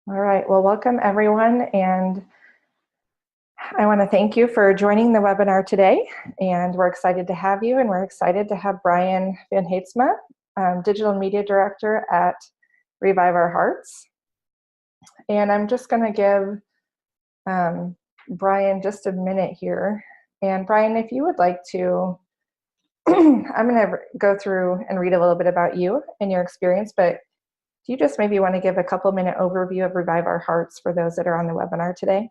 All right, well, welcome everyone, and I want to thank you for joining the webinar today, and we're excited to have you, and we're excited to have Bryan VanHaitsma, Digital Media Director at Revive Our Hearts. And I'm just going to give Bryan just a minute here. And Bryan, if you would like to, I'm going to go through and read a little bit about you and your experience, but do you just maybe want to give a couple-minute overview of Revive Our Hearts for those that are on the webinar today?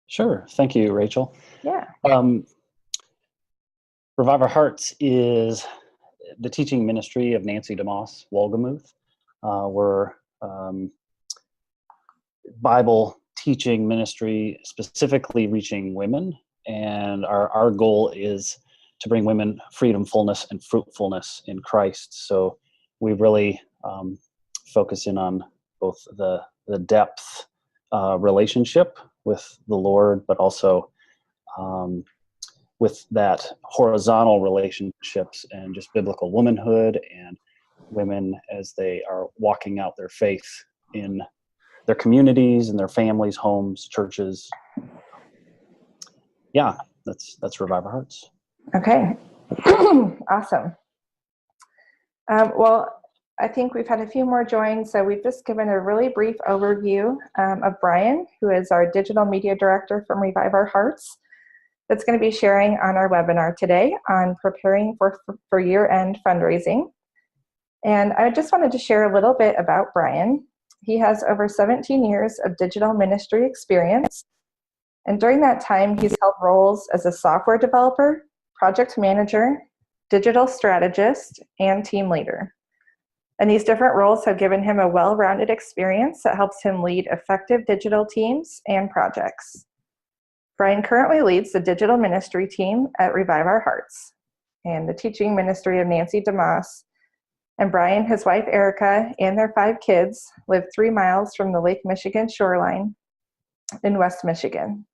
Sure. Thank you, Rachel. Yeah. Revive Our Hearts is the teaching ministry of Nancy DeMoss Wolgemuth. We're Bible teaching ministry specifically reaching women, and our goal is to bring women freedom, fullness, and fruitfulness in Christ. So we really focus in on both the depth relationship with the Lord, but also with that horizontal relationships and just biblical womanhood and women as they are walking out their faith in their communities and their families, homes, churches. Yeah, that's Revive Our Hearts. Okay. Awesome. Well, I think we've had a few more join, so we've just given a really brief overview of Bryan, who is our Digital Media Director from Revive Our Hearts, that's going to be sharing on our webinar today on preparing for year-end fundraising. And I just wanted to share a little bit about Bryan. He has over 17 years of digital ministry experience, and during that time, he's held roles as a software developer, project manager, digital strategist, and team leader. And these different roles have given him a well-rounded experience that helps him lead effective digital teams and projects. Bryan currently leads the digital ministry team at Revive Our Hearts and the teaching ministry of Nancy DeMoss. And Bryan, his wife Erica, and their 5 kids live 3 miles from the Lake Michigan shoreline in West Michigan.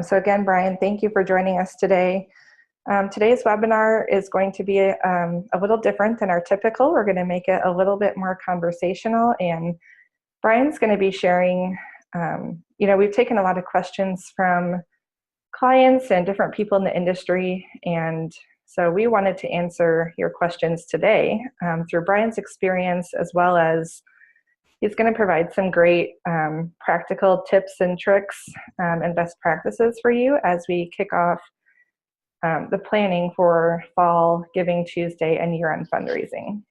So again, Bryan, thank you for joining us today. Today's webinar is going to be a little different than our typical. We're going to make it a little bit more conversational, and Bryan's going to be sharing, we've taken a lot of questions from clients and different people in the industry, and so we wanted to answer your questions today through Bryan's experience, as well as he's going to provide some great practical tips and tricks and best practices for you as we kick off the planning for Fall Giving Tuesday and year-end fundraising.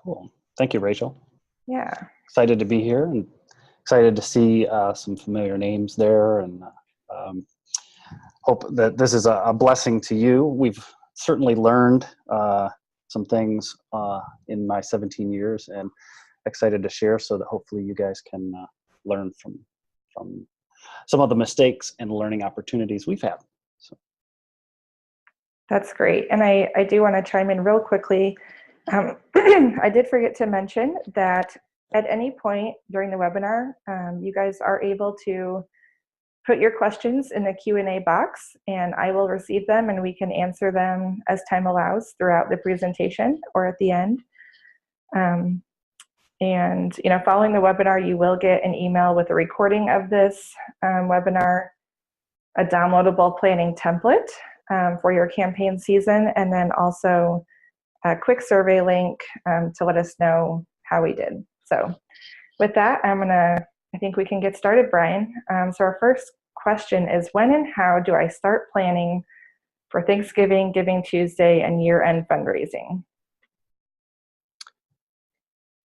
Cool. Thank you, Rachel. Yeah. Excited to be here and excited to see some familiar names there, and hope that this is a blessing to you. We've certainly learned some things in my 17 years, and excited to share so that hopefully you guys can learn from some of the mistakes and learning opportunities we've had. So. That's great. And I do want to chime in real quickly. I did forget to mention that at any point during the webinar, you guys are able to put your questions in the Q&A box, and I will receive them and we can answer them as time allows throughout the presentation or at the end. And following the webinar, you will get an email with a recording of this webinar, a downloadable planning template for your campaign season, and then also a quick survey link to let us know how we did. So with that, I think we can get started, Bryan. So our first question is, when and how do I start planning for Thanksgiving, Giving Tuesday, and year-end fundraising?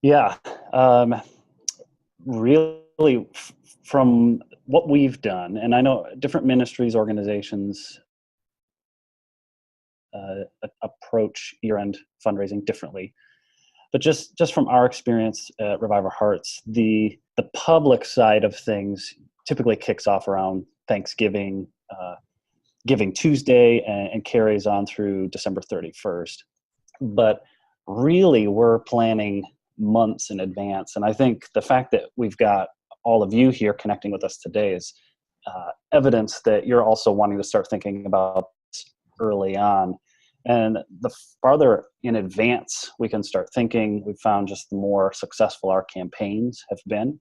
Yeah, really from what we've done, and I know different ministries, organizations approach year-end fundraising differently, but just from our experience at Revive Our Hearts, the public side of things typically kicks off around Thanksgiving, Giving Tuesday, and carries on through December 31st. But really, we're planning months in advance, and I think the fact that we've got all of you here connecting with us today is evidence that you're also wanting to start thinking about this early on. And the farther in advance we can start thinking, we found just the more successful our campaigns have been.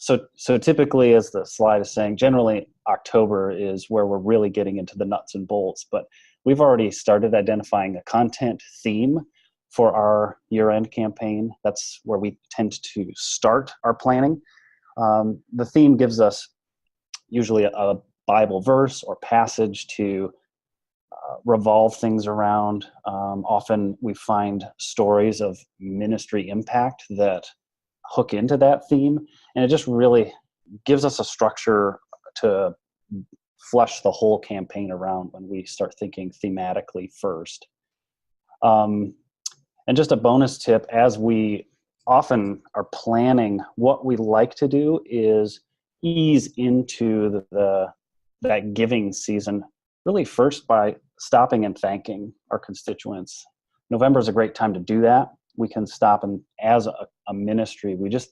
So typically, as the slide is saying, generally October is where we're really getting into the nuts and bolts, but we've already started identifying a content theme for our year-end campaign. That's where we tend to start our planning. The theme gives us usually a Bible verse or passage to revolve things around. Often we find stories of ministry impact that hook into that theme, and it just really gives us a structure to flesh the whole campaign around when we start thinking thematically first. And just a bonus tip, as we often are planning, what we like to do is ease into that giving season really first by stopping and thanking our constituents. November is a great time to do that. We can stop, and as a ministry, we just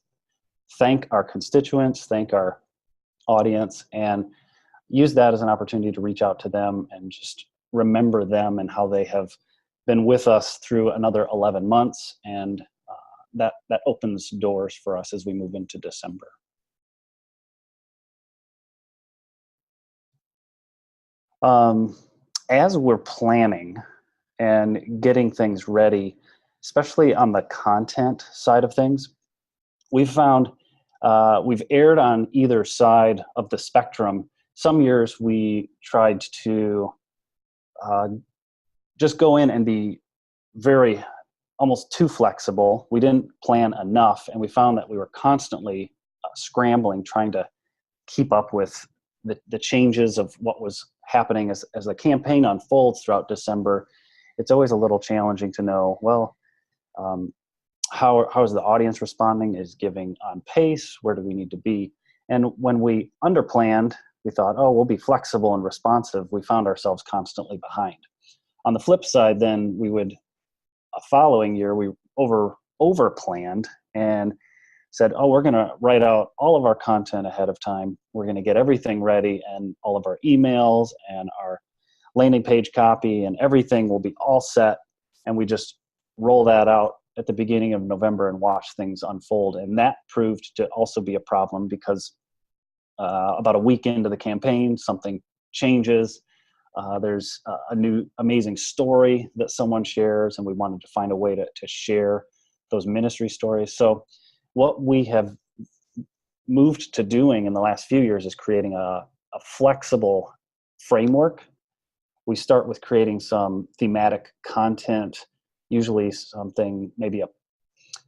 thank our constituents, thank our audience, and use that as an opportunity to reach out to them and just remember them and how they have been with us through another 11 months. And that opens doors for us as we move into December. As we're planning and getting things ready, especially on the content side of things, we've found we've erred on either side of the spectrum. Some years we tried to just go in and be very, almost too flexible. We didn't plan enough, and we found that we were constantly scrambling, trying to keep up with the changes of what was happening as the campaign unfolds throughout December. It's always a little challenging to know, well, how is the audience responding? Is giving on pace? Where do we need to be? And when we underplanned, we thought, oh, we'll be flexible and responsive. We found ourselves constantly behind. On the flip side, then we would, a following year, we over planned and said, oh, we're going to write out all of our content ahead of time. We're going to get everything ready, and all of our emails and our landing page copy and everything will be all set. And we just roll that out at the beginning of November and watch things unfold. And that proved to also be a problem because about a week into the campaign, something changes. There's a new amazing story that someone shares, and we wanted to find a way to share those ministry stories. So what we have moved to doing in the last few years is creating a flexible framework. We start with creating some thematic content, usually something, maybe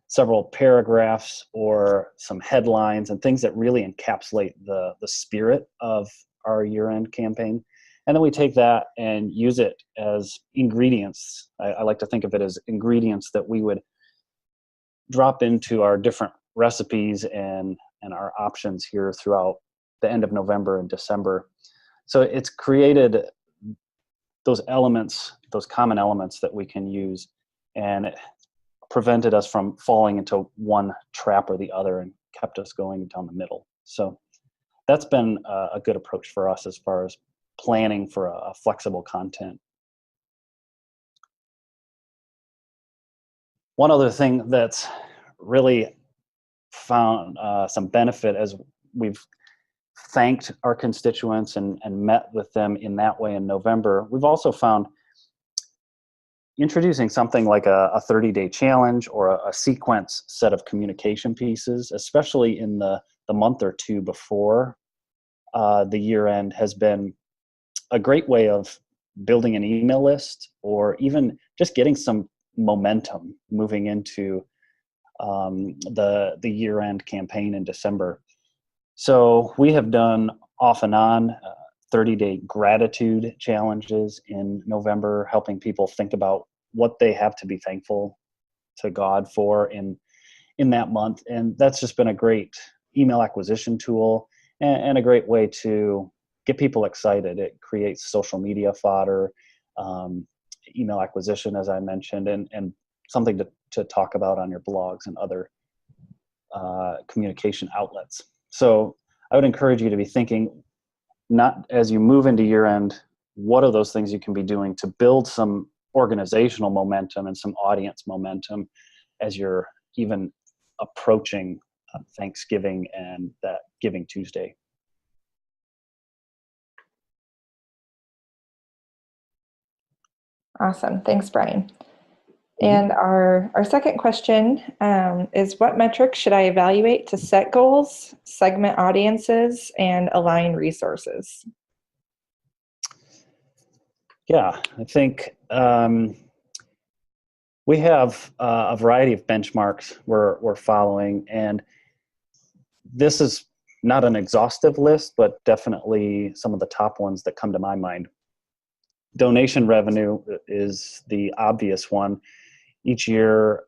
several paragraphs or some headlines and things that really encapsulate the spirit of our year-end campaign. And then we take that and use it as ingredients. I like to think of it as ingredients that we would drop into our different recipes and our options here throughout the end of November and December. So it's created those elements, those common elements that we can use, and it prevented us from falling into one trap or the other and kept us going down the middle. So that's been a good approach for us as far as planning for a flexible content. One other thing that's really found some benefit as we've thanked our constituents and met with them in that way in November, we've also found introducing something like a 30-day challenge or a sequence set of communication pieces, especially in the month or two before the year end, has been a great way of building an email list or even just getting some momentum moving into the year-end campaign in December. So we have done off and on 30-day gratitude challenges in November, helping people think about what they have to be thankful to God for in that month. And that's just been a great email acquisition tool and a great way to get people excited. It creates social media fodder, email acquisition, as I mentioned, and something to talk about on your blogs and other communication outlets. So I would encourage you to be thinking, not as you move into year end, what are those things you can be doing to build some organizational momentum and some audience momentum as you're even approaching Thanksgiving and that Giving Tuesday. Awesome. Thanks, Bryan. And our second question is, what metrics should I evaluate to set goals, segment audiences, and align resources? Yeah, I think we have a variety of benchmarks we're following, and this is not an exhaustive list, but definitely some of the top ones that come to my mind. Donation revenue is the obvious one. Each year,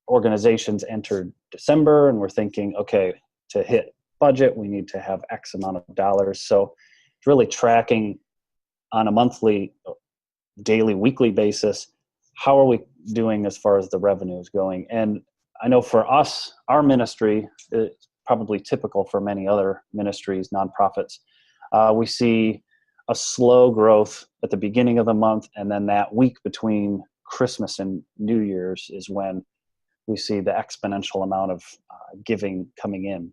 organizations enter December, and we're thinking, okay, to hit budget, we need to have X amount of dollars. So it's really tracking on a monthly, daily, weekly basis, how are we doing as far as the revenue is going? And I know for us, our ministry, it's probably typical for many other ministries, nonprofits, we see a slow growth at the beginning of the month, and then that week between Christmas and New Year's is when we see the exponential amount of giving coming in.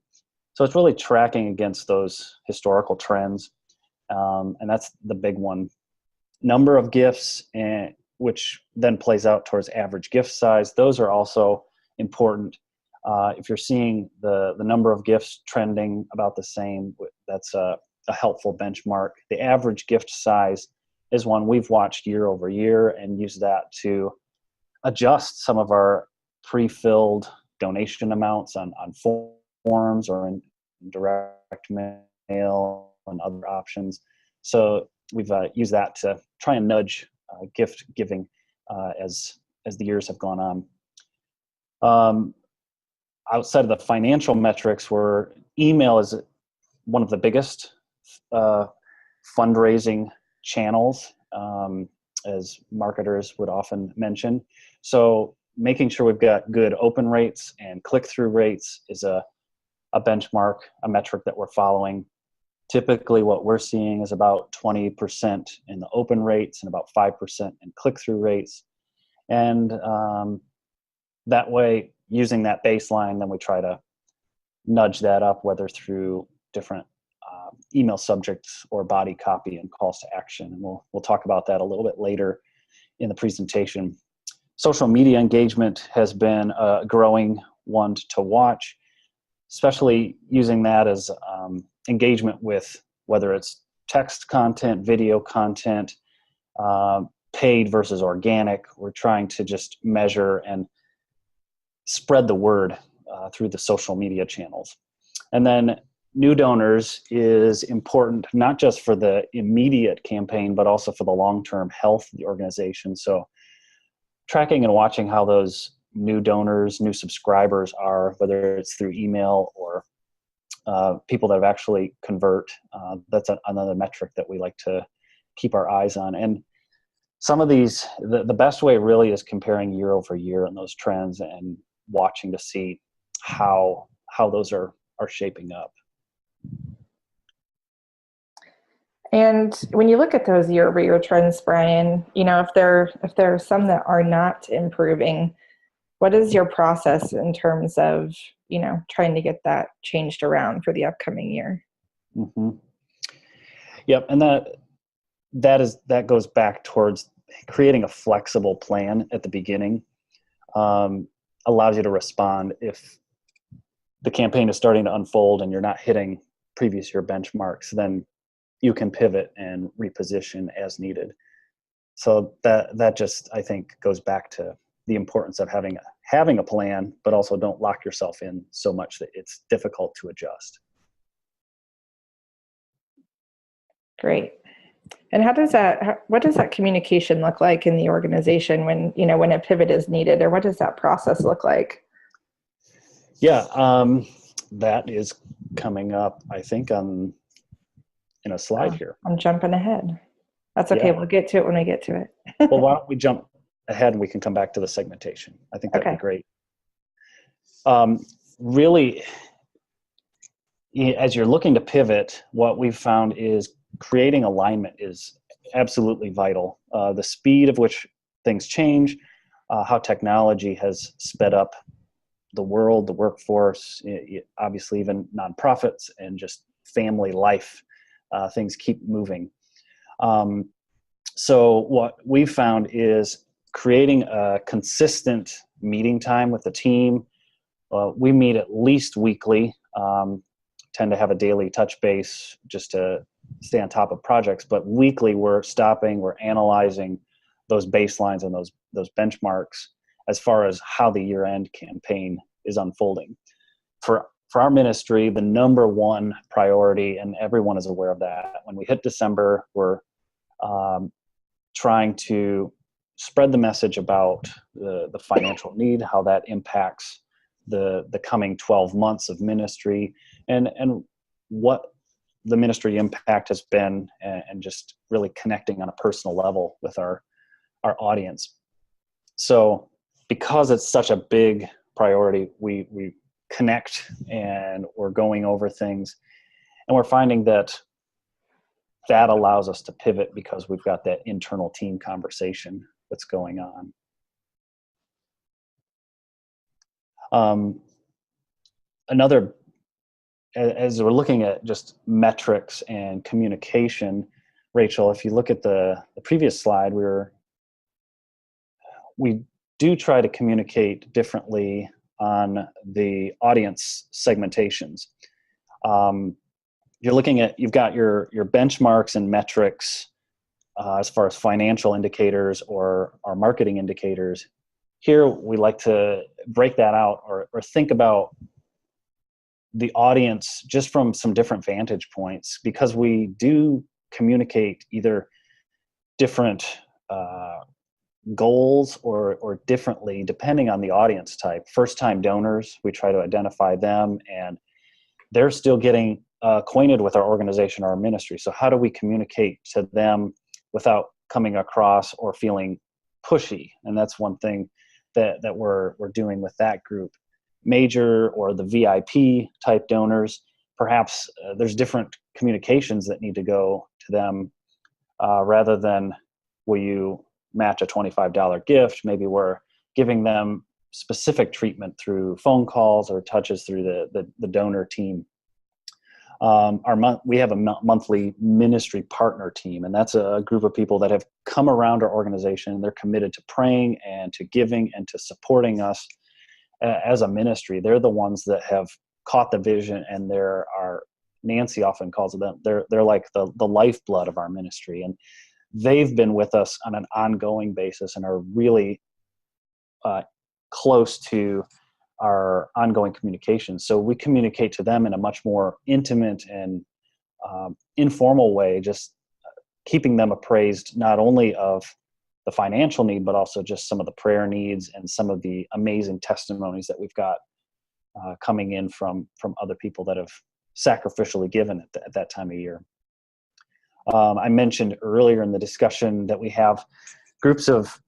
So it's really tracking against those historical trends, and that's the big one. Number of gifts, which then plays out towards average gift size. Those are also important. If you're seeing the number of gifts trending about the same, that's a helpful benchmark. The average gift size is one we've watched year over year and use that to adjust some of our pre-filled donation amounts on forms or in direct mail and other options. So we've used that to try and nudge gift giving as the years have gone on. Outside of the financial metrics, where email is one of the biggest fundraising channels, as marketers would often mention. So making sure we've got good open rates and click-through rates is a benchmark, a metric that we're following. Typically what we're seeing is about 20% in the open rates and about 5% in click-through rates. And that way, using that baseline, then we try to nudge that up, whether through different email subjects or body copy and calls to action. And we'll talk about that a little bit later in the presentation. Social media engagement has been a growing one to watch, especially using that as engagement with whether it's text content, video content, paid versus organic. We're trying to just measure and spread the word through the social media channels. And then new donors is important, not just for the immediate campaign, but also for the long-term health of the organization. So tracking and watching how those new donors, new subscribers are, whether it's through email or people that have actually convert, that's another metric that we like to keep our eyes on. And some of these, the best way really is comparing year over year on those trends and watching to see how those are shaping up. And when you look at those year-over-year trends, Bryan, if there are some that are not improving, what is your process in terms of trying to get that changed around for the upcoming year? Mm-hmm. Yep, and that goes back towards creating a flexible plan at the beginning. Allows you to respond if the campaign is starting to unfold and you're not hitting previous year benchmarks, then you can pivot and reposition as needed. So that just, I think, goes back to the importance of having a plan, but also don't lock yourself in so much that it's difficult to adjust. Great. And what does that communication look like in the organization when a pivot is needed, or what does that process look like? Yeah, that is coming up, I think, in a slide here. I'm jumping ahead. That's okay. Yeah. We'll get to it when we get to it. Well, why don't we jump ahead and we can come back to the segmentation. I think that'd be great. Really, as you're looking to pivot, what we've found is creating alignment is absolutely vital. The speed of which things change, how technology has sped up the world, the workforce, obviously even nonprofits and just family life, things keep moving. So what we found is creating a consistent meeting time with the team. We meet at least weekly, tend to have a daily touch base just to stay on top of projects, but weekly we're stopping, we're analyzing those baselines and those benchmarks as far as how the year-end campaign is unfolding. For our ministry, the number one priority, and everyone is aware of that, when we hit December, we're trying to spread the message about the financial need, how that impacts the coming 12 months of ministry, and what the ministry impact has been, and just really connecting on a personal level with our audience. So because it's such a big priority, we connect and we're going over things, and we're finding that allows us to pivot because we've got that internal team conversation that's going on. Another, as we're looking at just metrics and communication, Rachel, if you look at the previous slide, we do try to communicate differently on the audience segmentations. You're looking at, you've got your benchmarks and metrics as far as financial indicators or our marketing indicators. Here, we like to break that out or think about the audience just from some different vantage points, because we do communicate either different goals or differently depending on the audience type. First-time donors, we try to identify them, and they're still getting acquainted with our organization or our ministry. So how do we communicate to them without coming across or feeling pushy? And that's one thing that we're doing with that group. Major or the VIP type donors, perhaps there's different communications that need to go to them rather than, will you match a $25 gift? Maybe we're giving them specific treatment through phone calls or touches through the donor team. We have a monthly ministry partner team, and that's a group of people that have come around our organization. They're committed to praying and to giving and to supporting us as a ministry. They're the ones that have caught the vision, and Nancy often calls them, they're like the lifeblood of our ministry. And they've been with us on an ongoing basis and are really close to our ongoing communication. So we communicate to them in a much more intimate and informal way, just keeping them appraised not only of the financial need, but also just some of the prayer needs and some of the amazing testimonies that we've got coming in from other people that have sacrificially given at that time of year. I mentioned earlier in the discussion that we have groups of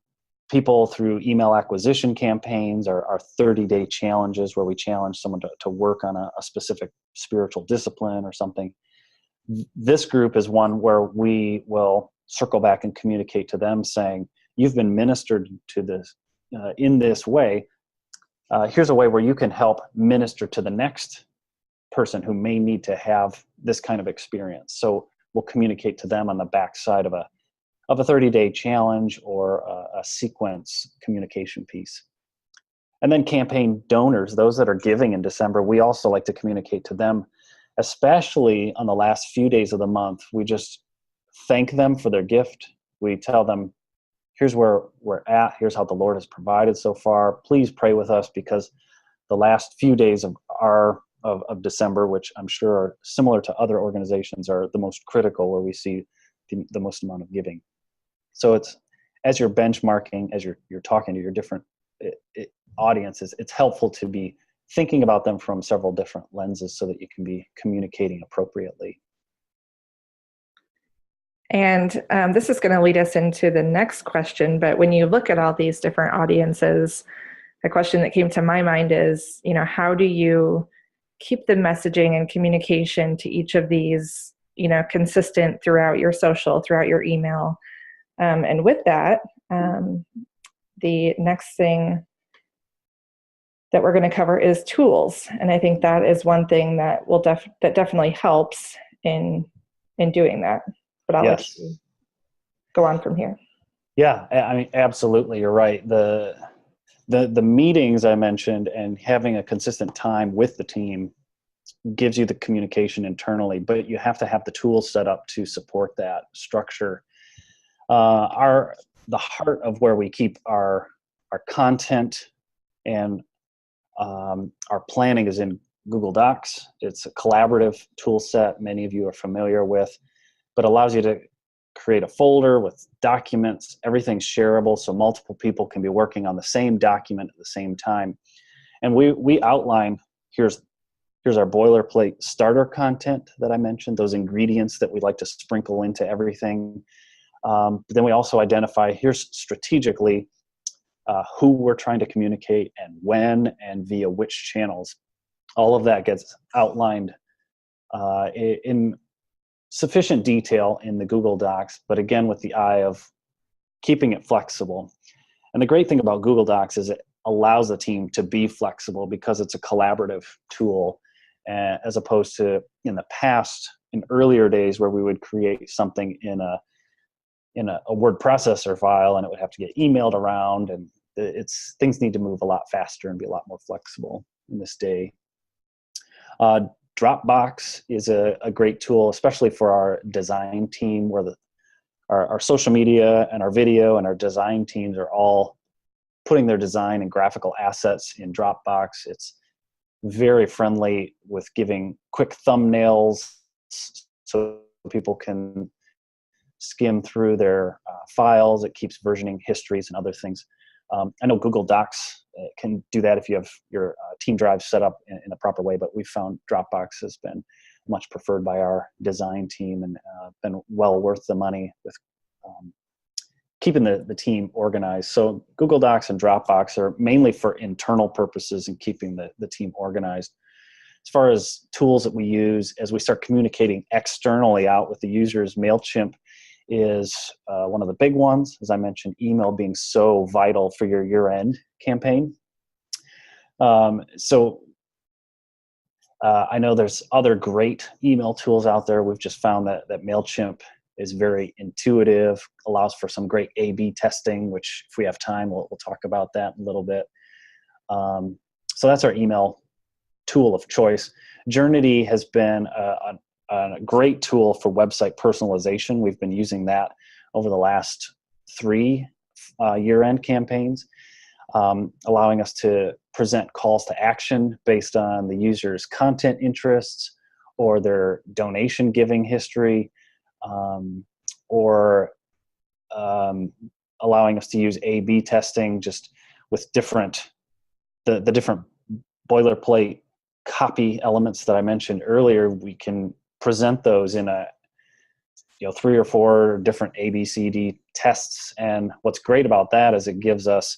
people through email acquisition campaigns, or our 30-day challenges where we challenge someone to work on a specific spiritual discipline or something. This group is one where we will circle back and communicate to them saying, you've been ministered to this in this way. Here's a way where you can help minister to the next person who may need to have this kind of experience. So we'll communicate to them on the backside of a 30-day challenge or a sequence communication piece. And then campaign donors, those that are giving in December, we also like to communicate to them, especially on the last few days of the month. We just thank them for their gift. We tell them, here's where we're at. Here's how the Lord has provided so far. Please pray with us, because the last few days of December, which I'm sure are similar to other organizations, are the most critical, where we see the most amount of giving. So it's, as you're benchmarking, as you're talking to your different audiences, it's helpful to be thinking about them from several different lenses so that you can be communicating appropriately. And this is going to lead us into the next question, but when you look at all these different audiences, the question that came to my mind is, how do you keep the messaging and communication to each of these consistent throughout your social, throughout your email. And with that, the next thing that we're going to cover is tools. And I think that is one thing that that definitely helps in doing that. But I'll let you go on from here. Yeah, I mean, absolutely. You're right. The meetings I mentioned and having a consistent time with the team gives you the communication internally, but you have to have the tools set up to support that structure. The heart of where we keep our content and our planning is in Google Docs. It's a collaborative tool set many of you are familiar with, but allows you to create a folder with documents. Everything's shareable, so multiple people can be working on the same document at the same time. And we outline, here's our boilerplate starter content that I mentioned, those ingredients that we like to sprinkle into everything. But then we also identify, here's strategically who we're trying to communicate and when and via which channels. All of that gets outlined in sufficient detail in the Google Docs, but again, with the eye of keeping it flexible. And the great thing about Google Docs is it allows the team to be flexible because it's a collaborative tool, as opposed to in the past, in earlier days where we would create something in a word processor file and it would have to get emailed around, and things need to move a lot faster and be a lot more flexible in this day. Dropbox is a great tool, especially for our design team, where our social media and our video and our design teams are all putting their design and graphical assets in Dropbox. It's very friendly with giving quick thumbnails so people can skim through their files. It keeps versioning histories and other things. I know Google Docs can do that if you have your team drive set up in a proper way, but we've found Dropbox has been much preferred by our design team and been well worth the money with keeping the team organized. So Google Docs and Dropbox are mainly for internal purposes and keeping the team organized. As far as tools that we use as we start communicating externally out with the users, MailChimp is one of the big ones. As I mentioned, email being so vital for your year-end campaign. I know there's other great email tools out there. We've just found that MailChimp is very intuitive, allows for some great A/B testing, which if we have time, we'll talk about that a little bit. So that's our email tool of choice. Journity has been a great tool for website personalization. We've been using that over the last 3 year-end campaigns, allowing us to present calls to action based on the user's content interests or their donation giving history, or allowing us to use A/B testing just with the different boilerplate copy elements that I mentioned earlier. We can present those in 3 or 4 different ABCD tests. And what's great about that is it gives us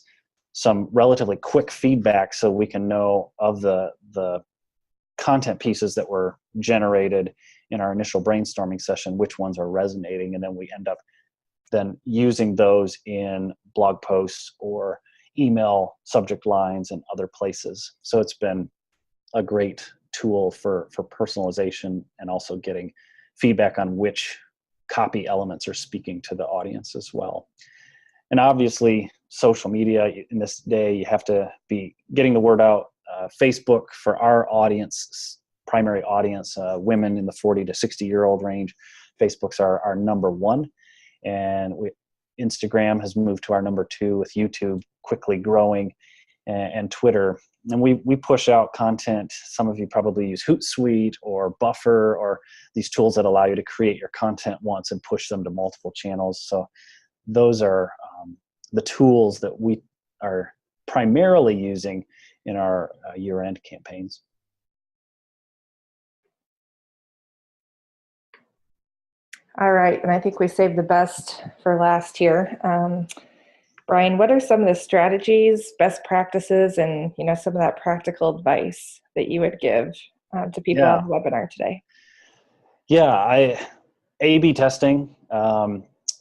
some relatively quick feedback so we can know of the content pieces that were generated in our initial brainstorming session, which ones are resonating. And then we end up then using those in blog posts or email subject lines and other places. So it's been a great tool for personalization and also getting feedback on which copy elements are speaking to the audience as well. And obviously, social media in this day, you have to be getting the word out. Facebook for our audience, primary audience, women in the 40 to 60-year-old range, Facebook's our number 1. And Instagram has moved to our number 2, with YouTube quickly growing, and Twitter. And we push out content. Some of you probably use Hootsuite or Buffer or these tools that allow you to create your content once and push them to multiple channels. So those are the tools that we are primarily using in our year-end campaigns. All right, and I think we saved the best for last here. Bryan, what are some of the strategies, best practices, and some of that practical advice that you would give to people on the webinar today? Yeah, A/B testing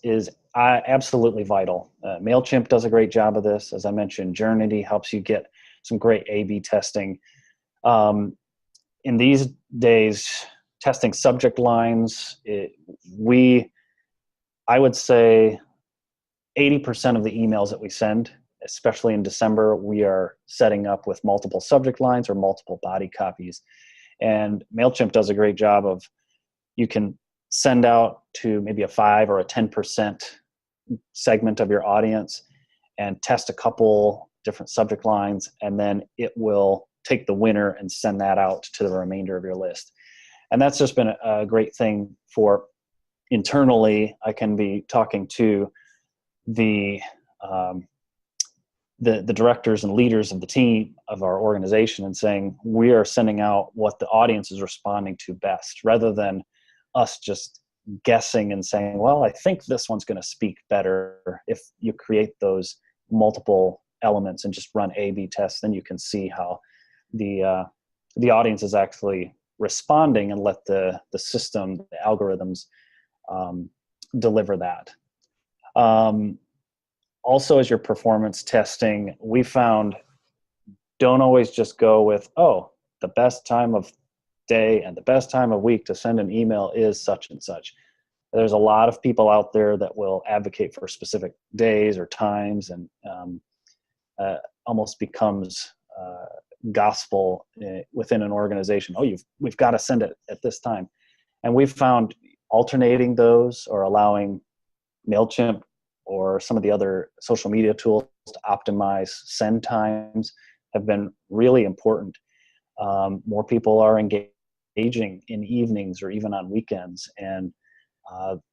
is absolutely vital. Mailchimp does a great job of this. As I mentioned, Journity helps you get some great A/B testing. Um, in these days, testing subject lines, I would say 80% of the emails that we send, especially in December, we are setting up with multiple subject lines or multiple body copies. And MailChimp does a great job of, you can send out to maybe a 5 or a 10% segment of your audience and test a couple different subject lines, and then it will take the winner and send that out to the remainder of your list. And that's just been a great thing for internally. I can be talking to the directors and leaders of the team of our organization and saying, we are sending out what the audience is responding to best, rather than us just guessing and saying, well, I think this one's going to speak better. If you create those multiple elements and just run A/B tests, then you can see how the audience is actually responding, and let the system, the algorithms, deliver that. Also, as you're performance testing, we found, don't always just go with, oh, the best time of day and the best time of week to send an email is such and such. There's a lot of people out there that will advocate for specific days or times, and almost becomes gospel within an organization. Oh, we've got to send it at this time. And we've found alternating those, or allowing MailChimp or some of the other social media tools to optimize send times, have been really important. More people are engaging in evenings or even on weekends, and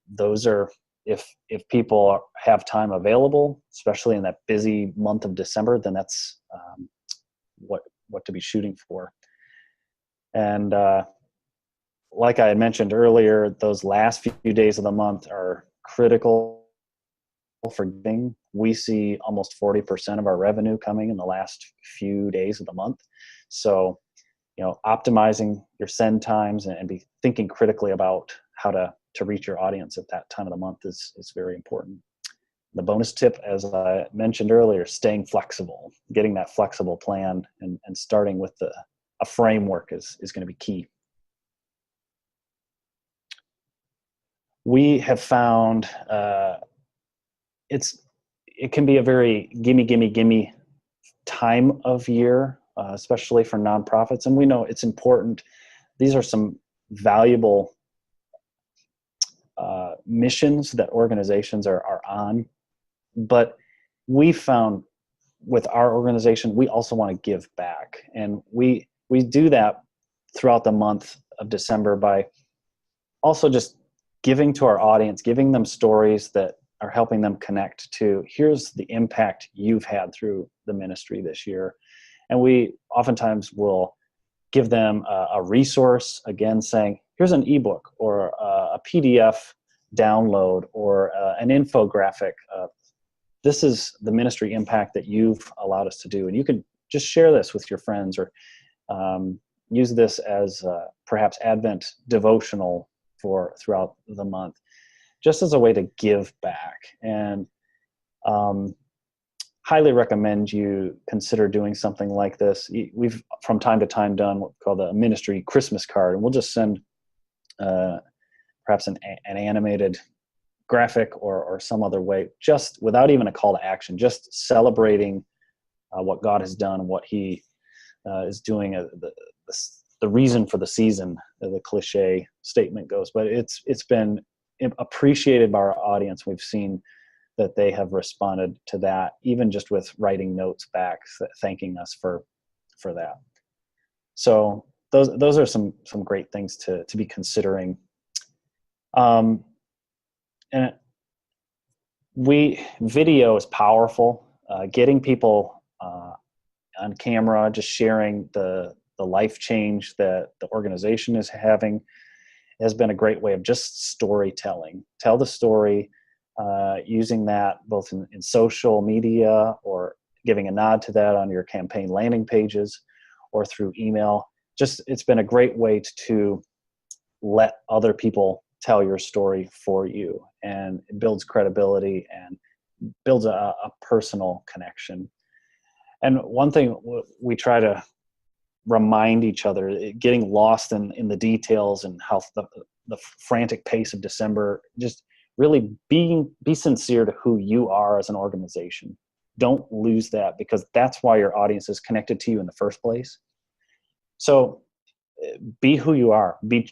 those are, if people have time available, especially in that busy month of December, then that's what to be shooting for. And like I had mentioned earlier, those last few days of the month are critical for giving. We see almost 40% of our revenue coming in the last few days of the month. So, optimizing your send times and be thinking critically about how to reach your audience at that time of the month is very important. The bonus tip, as I mentioned earlier, staying flexible, getting that flexible plan, and starting with a framework is going to be key. We have found it can be a very gimme time of year, especially for nonprofits. And we know it's important. These are some valuable missions that organizations are on. But we found with our organization, we also want to give back. And we do that throughout the month of December by also just giving to our audience, giving them stories that are helping them connect to, here's the impact you've had through the ministry this year. And we oftentimes will give them a resource, again, saying, here's an ebook or a PDF download or an infographic. This is the ministry impact that you've allowed us to do. And you can just share this with your friends, or use this as perhaps Advent devotional throughout the month, just as a way to give back. And highly recommend you consider doing something like this. We've from time to time done what we call the ministry Christmas card, and we'll just send perhaps an animated graphic or some other way, just without even a call to action, just celebrating what God has done and what He is doing. The reason for the season, the cliche statement goes, but it's been appreciated by our audience. We've seen that they have responded to that, even just with writing notes back, thanking us for that. So those are some great things to be considering. And video is powerful. Getting people on camera, just sharing the life change that the organization is having, has been a great way of just storytelling. Tell the story, using that both in social media, or giving a nod to that on your campaign landing pages or through email. Just, it's been a great way to let other people tell your story for you, and it builds credibility and builds a personal connection. And one thing we try to remind each other, getting lost in the details and how the frantic pace of December, just really be sincere to who you are as an organization. Don't lose that, because that's why your audience is connected to you in the first place. So be who you are, be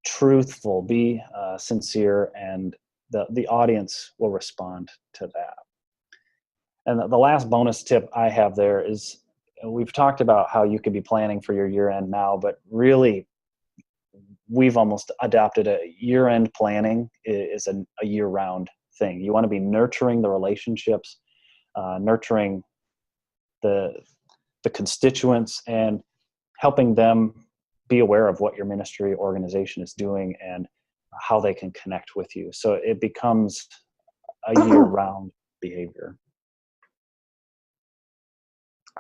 truthful, be sincere, and the audience will respond to that. And the last bonus tip I have there is, we've talked about how you could be planning for your year end now, but really we've almost adopted a year-end planning is a year-round thing. You want to be nurturing the relationships, nurturing the constituents, and helping them be aware of what your ministry organization is doing and how they can connect with you. So it becomes a year-round behavior.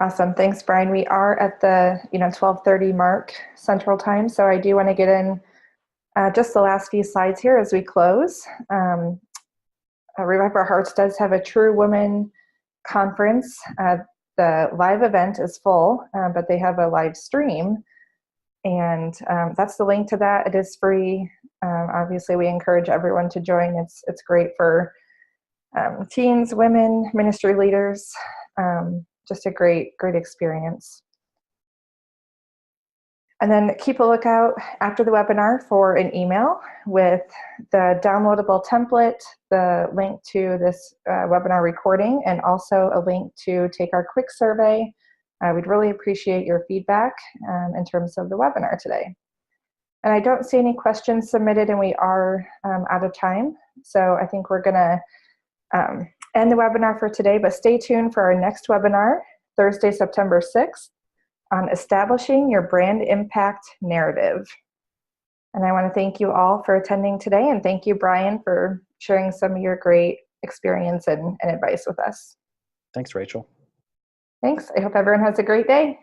Awesome. Thanks, Bryan. We are at the 12:30 mark Central Time, so I do want to get in just the last few slides here as we close. Revive Our Hearts does have a True Women conference. The live event is full, but they have a live stream, and that's the link to that. It is free. Obviously, we encourage everyone to join. It's great for teens, women, ministry leaders. Just a great experience. And then keep a lookout after the webinar for an email with the downloadable template, the link to this webinar recording, and also a link to take our quick survey. We'd really appreciate your feedback in terms of the webinar today. And I don't see any questions submitted, and we are out of time. So I think we're gonna end the webinar for today, but stay tuned for our next webinar, Thursday, September 6th, on establishing your brand impact narrative. And I want to thank you all for attending today, and thank you, Bryan, for sharing some of your great experience and advice with us. Thanks, Rachel. Thanks. I hope everyone has a great day.